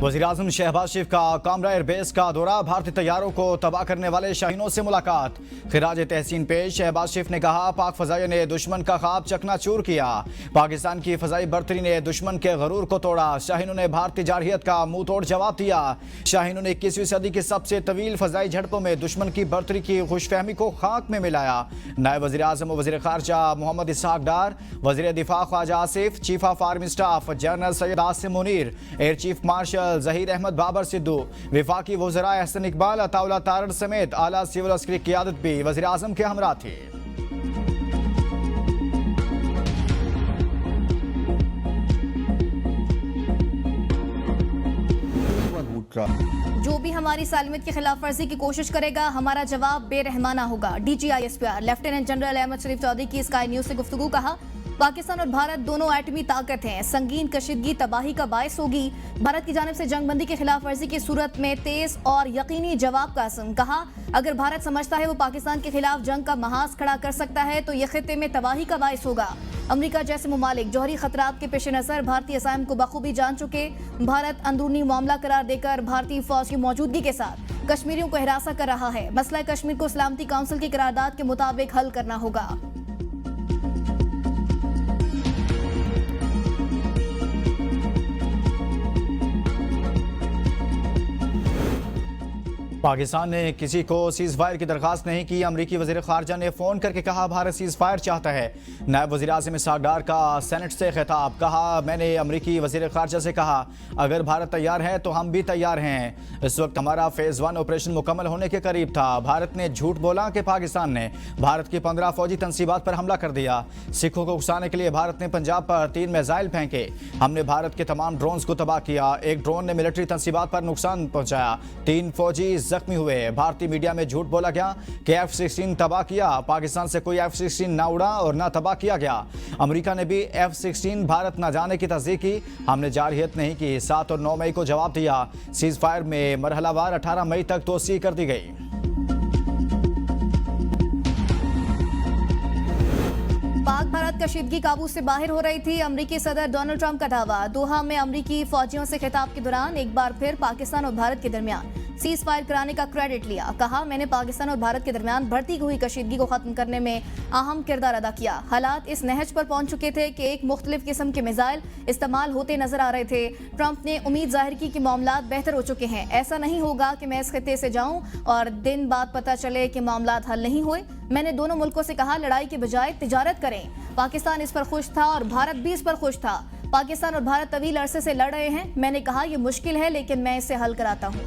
वज़ीर-ए-आज़म शहबाज शरीफ का कामरा एयरबेस का दौरा, भारतीय तैयारों को तबाह करने वाले शाहीनों से मुलाकात। खिराज तहसीन पेश, शहबाज शरीफ ने कहा पाक फजाइयों ने दुश्मन का ख्वाब चकनाचूर किया। पाकिस्तान की फजाई बर्तरी ने दुश्मन के गरूर को तोड़ा। शाहीनों ने भारतीय जारहियत का मुंह तोड़ जवाब दिया। शाहीनों ने 21वीं सदी की सबसे तवील फजाई झड़पों में दुश्मन की बर्तरी की खुशफहमी को खाक में मिलाया। नायब वज़ीर-ए-आज़म और वज़ीर ख़ारजा मोहम्मद इसहाक डार, वज़ीर दिफा Khawaja Asif, chief of army staff general Syed Asim Munir, air chief marshal Zaheer Ahmed Babar Sidhu, विफाकी वज़रा एहसन इकबाल, अताउल्लाह तारड़ समेत आला सिविल अस्करी क़ियादत भी वज़ीर-ए-आज़म के हमरा थी। जो भी हमारी सालमियत की खिलाफ वर्जी की कोशिश करेगा, हमारा जवाब बेरहमाना होगा। DGISPR लेफ्टिनेंट जनरल अहमद शरीफ चौधरी की स्काई न्यूज से गुफ्तगू। कहा पाकिस्तान और भारत दोनों एटमी ताकत हैं, संगीन कशीदगी तबाही का बायस होगी। भारत की जानिब से जंगबंदी की खिलाफ वर्जी की सूरत में तेज और यकीनी जवाब का असम। कहा अगर भारत समझता है वो पाकिस्तान के खिलाफ जंग का महाज खड़ा कर सकता है तो यह खित्ते में तबाही का बायस होगा। अमेरिका जैसे ममालिक जौहरी खतरात के पेश नज़र भारतीय असाइम को बखूबी जान चुके। भारत अंदरूनी मामला करार देकर भारतीय फौज की मौजूदगी के साथ कश्मीरियों को हिरासा कर रहा है। मसला कश्मीर को सलामती काउंसिल की करारदाद के मुताबिक हल करना होगा। पाकिस्तान ने किसी को सीज फायर की दरखास्त नहीं की। अमरीकी वज़ीर ख़ारजा ने फ़ोन करके कहा भारत सीज फायर चाहता है। नायब वज़ीर-ए-आज़म इसहाक डार का सेनेट से खिताब। कहा मैंने अमरीकी वज़ीर ख़ारजा से कहा अगर भारत तैयार है तो हम भी तैयार हैं। इस वक्त हमारा फ़ेज़ 1 ऑपरेशन मुकम्मल होने के करीब था। भारत ने झूठ बोला कि पाकिस्तान ने भारत की 15 फौजी तनसीबात पर हमला कर दिया। सिखों को उकसाने के लिए भारत ने पंजाब पर 3 मिसाइल फेंके। हमने भारत के तमाम ड्रोन्स को तबाह किया। एक ड्रोन ने मिलिट्री तनसीबात पर नुकसान पहुँचाया। 3 फौजी जख्मी हुए। भारतीय मीडिया में झूठ बोला गया कि F-16 तबाह किया। पाकिस्तान से कोई F-16 ना उड़ा और ना तबाह किया गया। अमेरिका ने भी F-16 भारत न जाने की तस्दीक की। हमने जारहियत नहीं की। 7 और 9 मई को जवाब दिया। सीज फायर में मरहलावार 18 मई तक तोसी कर दी गई। पाक भारत कशीदगी काबू से बाहर हो रही थी। अमरीकी सदर डोनाल्ड ट्रंप का दावा। दोहा में अमरीकी फौजियों से खिताब के दौरान एक बार फिर पाकिस्तान और भारत के दरमियान सीज फायर कराने का क्रेडिट लिया। कहा मैंने पाकिस्तान और भारत के दरमियान बढ़ती हुई कशीदगी को खत्म करने में अहम किरदार अदा किया। हालात इस नहज पर पहुंच चुके थे कि एक मुख्तलिफ किस्म के मिसाइल इस्तेमाल होते नजर आ रहे थे। ट्रंप ने उम्मीद जाहिर की कि मामलात बेहतर हो चुके हैं। ऐसा नहीं होगा कि मैं इस खित्ते से जाऊं और दिन बाद पता चले कि मामलात हल नहीं हुए। मैंने दोनों मुल्कों से कहा लड़ाई के बजाय तिजारत करें। पाकिस्तान इस पर खुश था और भारत भी इस पर खुश था। पाकिस्तान और भारत तवील अरसे से लड़ रहे हैं। मैंने कहा यह मुश्किल है लेकिन मैं इसे हल कराता हूं।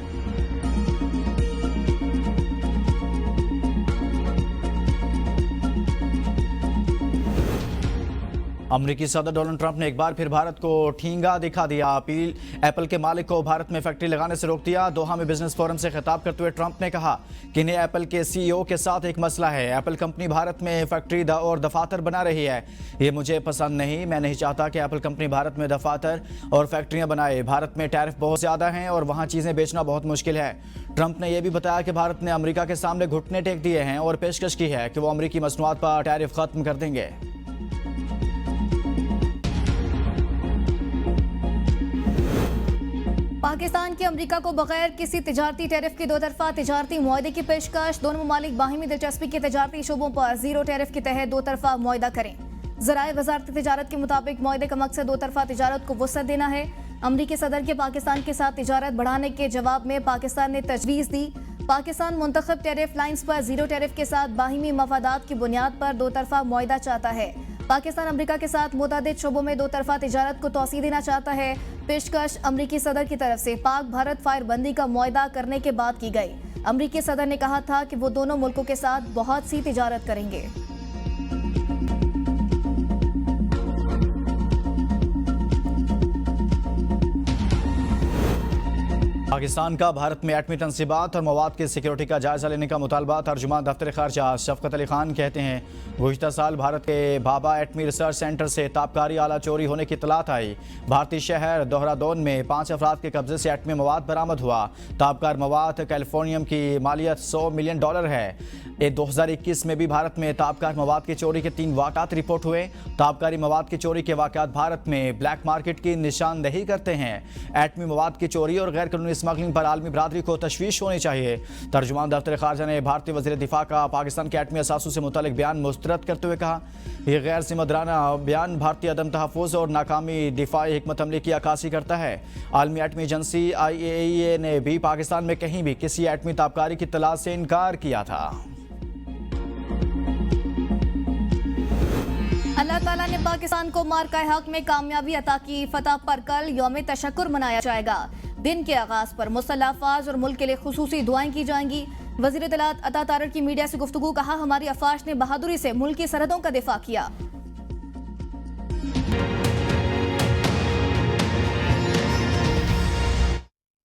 अमरीकी सदर डोनाल्ड ट्रंप ने एक बार फिर भारत को ठींगा दिखा दिया। अपील एप्पल के मालिक को भारत में फैक्ट्री लगाने से रोक दिया। दोहा में बिजनेस फोरम से खिताब करते हुए ट्रंप ने कहा कि इन्हें एप्पल के CEO के साथ एक मसला है। एप्पल कंपनी भारत में फैक्ट्री और दफातर बना रही है। ये मुझे पसंद नहीं। मैं नहीं चाहता कि एप्पल कंपनी भारत में दफातर और फैक्ट्रियां बनाए। भारत में टैरिफ बहुत ज़्यादा हैं और वहाँ चीज़ें बेचना बहुत मुश्किल है। ट्रंप ने यह भी बताया कि भारत ने अमेरिका के सामने घुटने टेक दिए हैं और पेशकश की है कि वो अमेरिकी मसनूआत पर टैरिफ खत्म कर देंगे। पाकिस्तान की अमेरिका को बगैर किसी तिजारती टैरिफ के 2 तरफा तिजारती मुआहदे की पेशकश। दोनों ममालिक बाहिमी दिलचस्पी के तिजारती शोबों पर 0 टैरिफ के तहत 2 तरफा मुआहदा करें। ज़राए वज़ारत तिजारत के मुताबिक मुआहदे का मकसद 2 तरफा तिजारत को वुसअत देना है। अमरीकी सदर के पाकिस्तान के साथ तिजारत बढ़ाने के जवाब में पाकिस्तान ने तजवीज़ दी। पाकिस्तान मुंतखब टैरिफ लाइन्स पर 0 टैरिफ के साथ बाहिमी मफादात की बुनियाद पर 2 तरफा मुआहदा चाहता है। पाकिस्तान अमेरिका के साथ मुतअद्दिद शोबों में 2 तरफा तिजारत को तोसी देना चाहता है। पेशकश अमरीकी सदर की तरफ से पाक भारत फायरबंदी का मुआहदा करने के बाद की गई। अमरीकी सदर ने कहा था कि वो दोनों मुल्कों के साथ बहुत सी तिजारत करेंगे। पाकिस्तान का भारत में एटमी तनसीबात और मवाद की सिक्योरिटी का जायजा लेने का मुतालबा। तर्जुमान दफ्तर खारजा शफकत अली खान कहते हैं, गुज़िश्ता साल भारत के भाभा एटमी रिसर्च सेंटर से ताबकारी आला चोरी होने की इतलात आई। भारतीय शहर देहरादून में 5 अफराद के कब्जे से एटमी मवाद बरामद हुआ। ताबकार मवाद कैलिफोर्नियम की मालियत $100 मिलियन है। 2021 में भी भारत में ताबकार मवाद की चोरी के 3 वाक़ात रिपोर्ट हुए। ताबकारी मवाद की चोरी के वाक़ात भारत में ब्लैक मार्केट की निशानदही करते हैं। एटमी मवाद की चोरी और गैर कानूनी स्मगलिंग पर आलमी बरादरी को तशवीश होनी चाहिए। तर्जुमान दफ्तर खारजा ने भारतीय वज़ीर दिफा का पाकिस्तान के एटमी असासों से मुतल्लिक बयान मुस्तरद करते हुए कहा, यह गैर जिम्मेदाराना बयान भारतीय अदम तहफ़्फ़ुज़ और नाकामी दिफाई हिकमत अमली की अक्कासी करता है। आलमी एटमी एजेंसी IAEA ने भी पाकिस्तान में कहीं भी किसी एटमी ताबकारी की इत्तला से इनकार किया था। अल्लाह ताला ने पाकिस्तान को मार्का हक में कामयाबी अता की। फतह पर कल यौम तशक्कुर मनाया जाएगा। दिन के आगाज पर मुसल्लह अफवाज और मुल्क के लिए खुसूसी दुआएं की जाएंगी। वज़ीर इत्तलात अता तारड़ की मीडिया से गुफ्तगू, कहा, हमारी अफवाज ने बहादुरी से मुल्क की सरहदों का दिफा किया।